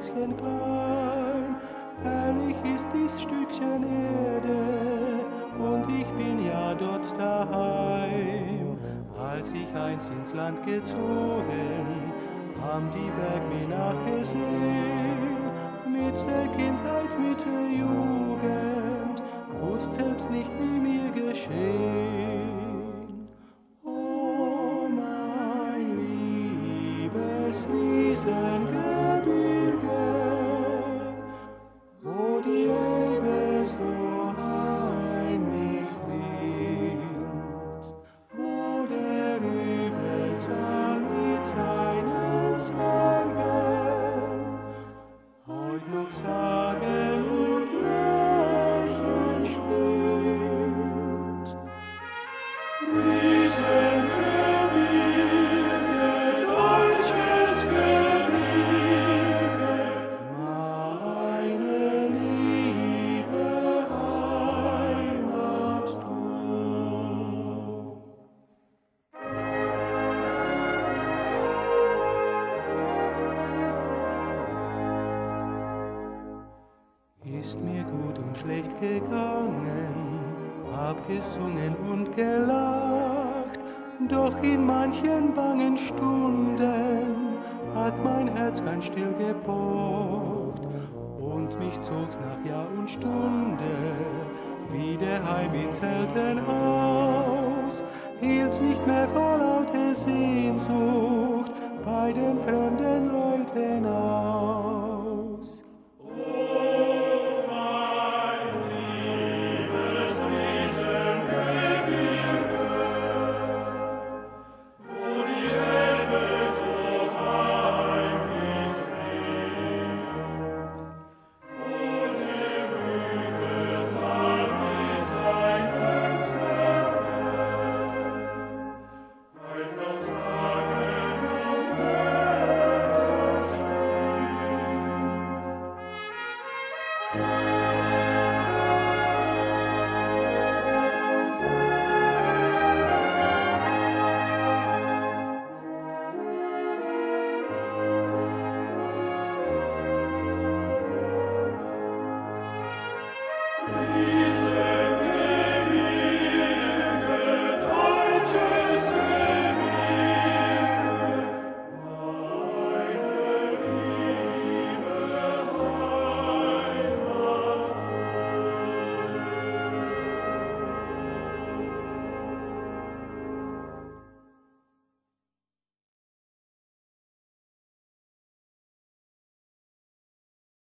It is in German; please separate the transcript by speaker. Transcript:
Speaker 1: Häuschen klein. Herrlich ist dies Stückchen Erde, und ich bin ja dort daheim. Als ich einst ins Land gezogen, haben die Berg mir nachgesehen. Mit der Kindheit, mit der Jugend, wusst selbst nicht, wie mir geschehen. Oh, mein liebes Riesengebirge, wo die Elbe so heimlich winkt, wo der Rübelsal mit seinen Zwergen heut noch Sagen und Märchen spinnt. Riesengebirge, deutsches Gebirge, meine liebe Heimat du. Ist mir gut und schlecht gegangen, hab gesungen und gelacht, doch in manchen bangen Stunden hat mein Herz ganz still gepocht und mich zog's nach Jahr und Stunde wieder heim ins Elternhaus, hielt nicht mehr vor lauter Sehnsucht bei den fremden Leuten aus.